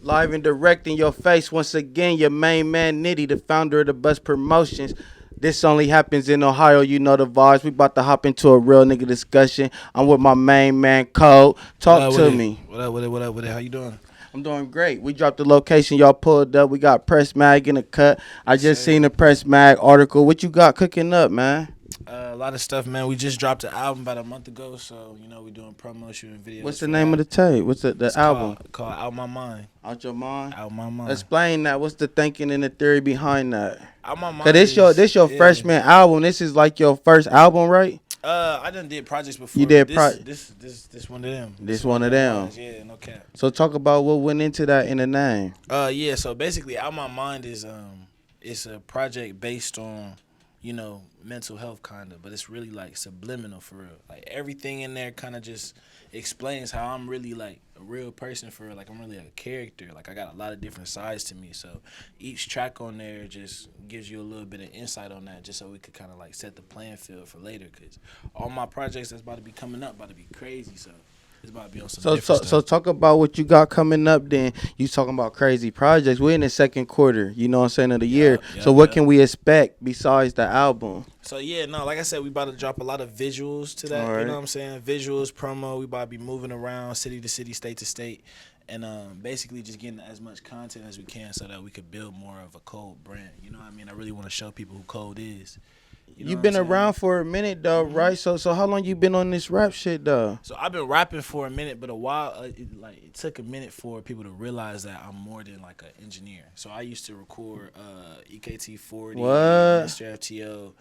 Live and direct in your face. Once again, your main man Nitty, the founder of the Bus Promotions. This only happens in Ohio. You know the vibes. We about to hop into a real nigga discussion. I'm with my main man Code. What Talk up with to it? me. What up with it? What up with it? How you doing? I'm doing great. We dropped the location. Y'all pulled up. We got Press Mag in the cut. I Yes, just sir. seen the Press Mag article. What you got cooking up, man? A lot of stuff, man. We just dropped an album about a month ago, so we're doing promo shooting What's videos the for name of that. the tape? What's the It's album? called Out My Mind. Out your mind? Out My Mind. Explain that. What's the thinking and the theory behind that? Out My Cause Mind this is your yeah. freshman album. This is like your first album, right? I done did projects You before, but did this one of them. this One one of of them them. ones. Yeah, no cap. So talk about what went into that in the name. Yeah. So basically, Out My Mind is it's a project based on mental health kind of, but it's really like subliminal for real. Like everything in there kind of just explains how I'm really like a real person for real. Like I'm really a character. Like I got a lot of different sides to me. So each track on there just gives you a little bit of insight on that, just so we could kind of like set the playing field for later. Cause all my projects that's about to be coming up about to be crazy. So it's about to be on some So different so stuff. talk about what you got coming up. Then you talking about crazy projects. We're in the second quarter. You know what I'm saying of the year. Yup, So yup, what yup. can we expect besides the album? So yeah, no, like I said, we about to drop a lot of visuals to All that. You know right. what I'm saying? Visuals, promo. We about to be moving around city to city, state to state, and basically just getting as much content as we can so that we could build more of a Code brand. You know what I mean? I really want to show people who Code is. You know You what I'm been saying? around for a minute though, Mhm. right? So how long you been on this rap shit though? So I've been rapping for a minute, but a while it took a minute for people to realize that I'm more than like an engineer. So I used to record EKT 40, What? Mr. FTO.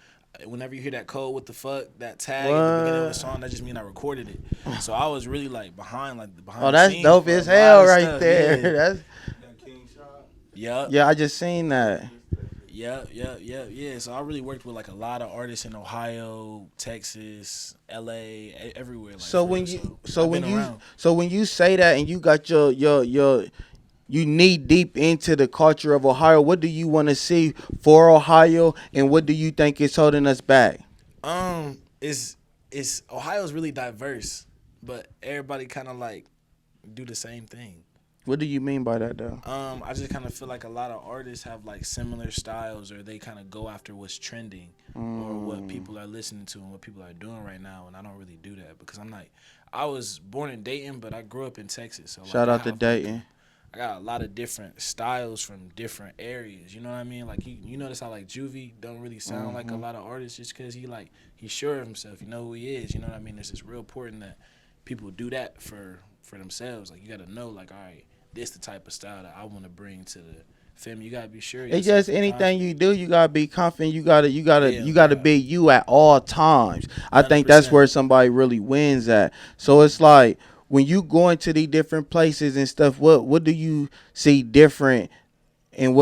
Whenever you hear that code, what the fuck, that tag at the beginning of the What? song, that just mean I recorded it. So I was really like behind Oh, the that's scenes dope for a as lot hell of right stuff. there. Yeah. That's Yep. yeah. I just seen that. Yeah. So I really worked with like a lot of artists in Ohio, Texas, LA, everywhere. Like So for when real. you So I've been around. so when you say that and you got your you knee deep into the culture of Ohio, what do you want to see for Ohio and what do you think is holding us back? It's Ohio's really diverse, but everybody kind of like do the same thing. What do you mean by that though? I just kind of feel like a lot of artists have like similar styles, or they kind of go after what's trending, or what people are listening to and what people are doing right now. And I don't really do that because I'm like, I was born in Dayton, but I grew up in Texas. So like, Shout out to Dayton. I got a lot of different styles from different areas. You know what I mean? Like you notice how like Juvie don't really sound like a lot of artists just because he's sure of himself. You know who he is. You know what I mean? It's just real important that people do that for themselves. Like you got to know like, all right, this the type of style that I want to bring to the film. You gotta be sure. It's just anything you do, you gotta be confident. Yeah, You gotta God. be you at all times. I Hundred think that's where percent. somebody really wins at. So it's like when you go into these different places and stuff. What do you see different in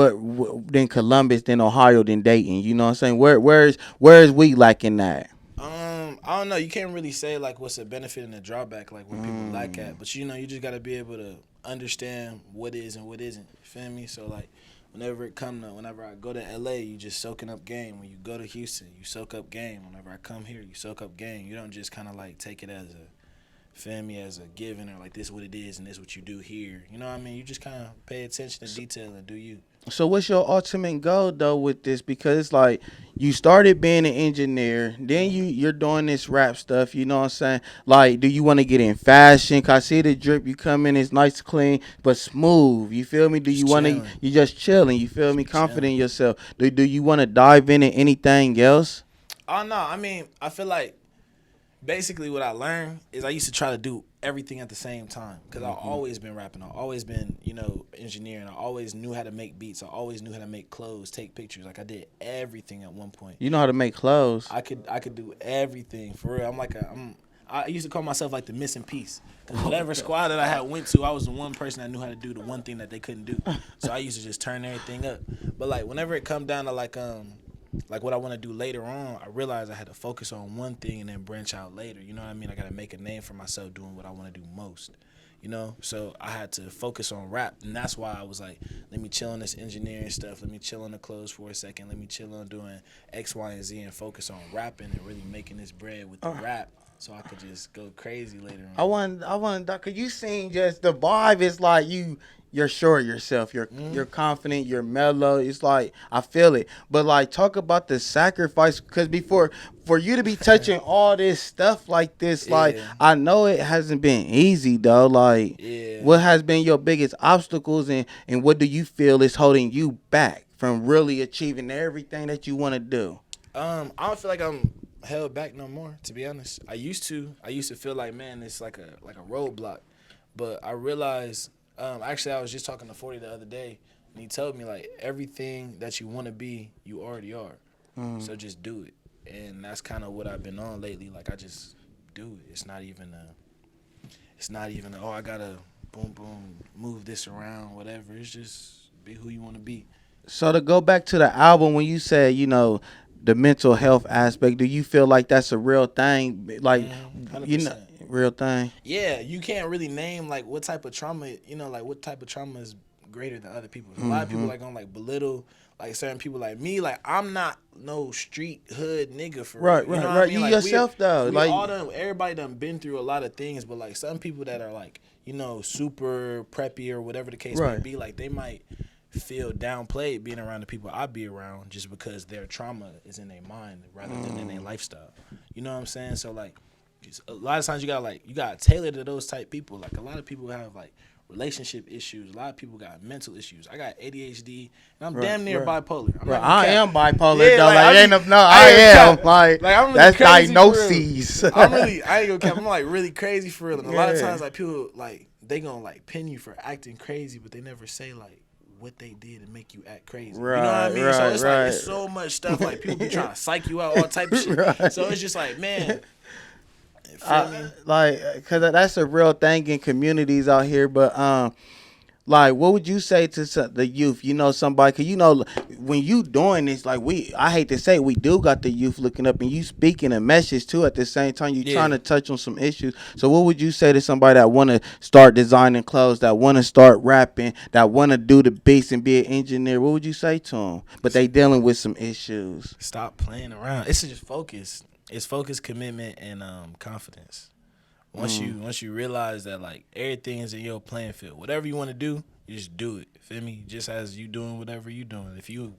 than Columbus, than Ohio, than Dayton? You know what I'm saying? Where is we lacking that? I don't know. You can't really say like what's a benefit and a drawback, like where people lack at. But you just gotta be able to understand what is and what isn't. You feel me? So like, whenever I go to LA, you just soaking up game. When you go to Houston, you soak up game. Whenever I come here, you soak up game. You don't just kind of like take it as feel me, as a given, or like this is what it is and this is what you do here. You know what I mean? You just kind of pay attention to detail and do you. So what's your ultimate goal though with this? Because it's like you started being an engineer, then you're doing this rap stuff. You know what I'm saying? Like, do you want to get in fashion? 'Cause I see the drip you come in, it's nice, clean, but smooth. You feel me? Do you Just want to? chilling. You just chilling. You feel Just me? be chilling. Confident in yourself. Do you want to dive into anything else? Oh no, I mean, I feel like basically what I learned is I used to try to do everything at the same time because I've always been rapping. I've always been, engineering. I always knew how to make beats. I always knew how to make clothes, take pictures. Like I did everything at one point. You know how to make clothes. I could do everything for real. I used to call myself like the missing piece. Cause whatever squad that I had went to, I was the one person that knew how to do the one thing that they couldn't do. So I used to just turn everything up. But like whenever it come down to like what I want to do later on, I realized I had to focus on one thing and then branch out later. You know what I mean? I got to make a name for myself doing what I want to do most. So I had to focus on rap, and that's why I was like, let me chill on this engineering stuff. Let me chill on the clothes for a second. Let me chill on doing X, Y, and Z, and focus on rapping and really making this bread with the rap. so I could just go crazy later I on. want, cause you seen just the vibe is like you're sure of yourself. You're confident. You're mellow. It's like I feel it. But like talk about the sacrifice, cause before for you to be touching all this stuff like this, like Yeah. I know it hasn't been easy though. Like Yeah. what has been your biggest obstacles, and what do you feel is holding you back from really achieving everything that you want to do? I don't feel like I'm held back no more. To be honest, I used to. I used to feel like, man, it's like a roadblock. But I realized. Actually, I was just talking to 40 the other day, and he told me like everything that you want to be, you already are. So just do it, and that's kind of what I've been on lately. Like I just do it. It's not even oh, I gotta boom boom move this around, whatever. It's just be who you want to be. So to go back to the album, when you said, the mental health aspect, do you feel like that's a real thing? Like, 100%. real thing. Yeah, you can't really name like what type of trauma, like what type of trauma is greater than other people. A lot of people like gonna like belittle like certain people like me. Like I'm not no street hood nigga for Right, real. You know right, what I right. mean? You Like, yourself though, we like all done, everybody done been through a lot of things, but like some people that are like, super preppy or whatever the case may Right. be, like they might feel downplayed being around the people I be around just because their trauma is in their mind rather than in their lifestyle. You know what I'm saying? So like a lot of times you gotta tailor to those type people. Like a lot of people have like relationship issues. A lot of people got mental issues. I got ADHD and I'm Right, damn near right. bipolar. I'm Right, not gonna I cap. am bipolar Yeah, though. like, Like, I ain't be- no, I I ain't am. cap. Like, I'm really that's crazy for real. diagnoses. I ain't gonna cap. I'm like really crazy for real. And a lot of Yeah. times like people like they gonna like pin you for acting crazy, but they never say like what they did to make you act crazy. You know what I Right, mean? So right, it's right. like it's so much stuff like people be trying to psych you out, all type of shit. Right. So it's just like, man, feel me? Like, cause that's a real thing in communities out here. But like, what would you say to the youth? Somebody, cause when you doing this, like I hate to say, we do got the youth looking up, and you speaking a message too. At the same time, you Yeah. trying to touch on some issues. So, what would you say to somebody that want to start designing clothes, that want to start rapping, that want to do the beats and be an engineer? What would you say to them? But they dealing with some issues. Stop playing around. It's just focus. It's focus, commitment, and confidence. Once you realize that like everything is in your playing field, whatever you want to do, you just do it. Feel me? Just as you doing whatever you doing. If you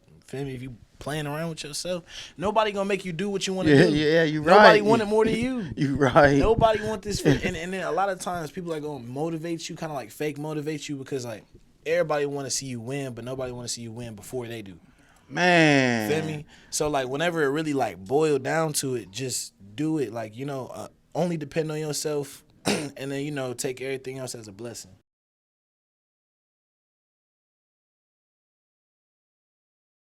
playing around with yourself, nobody gonna make you do what you want to Yeah, do. yeah, you right. Nobody want it more than you. You right. Nobody want this. And then a lot of times people are gonna motivate you, kind of like fake motivate you, because like everybody want to see you win, but nobody want to see you win before they do. Man. Feel me? So like whenever it really like boiled down to it, just do it. Like only depend on yourself, and then take everything else as a blessing.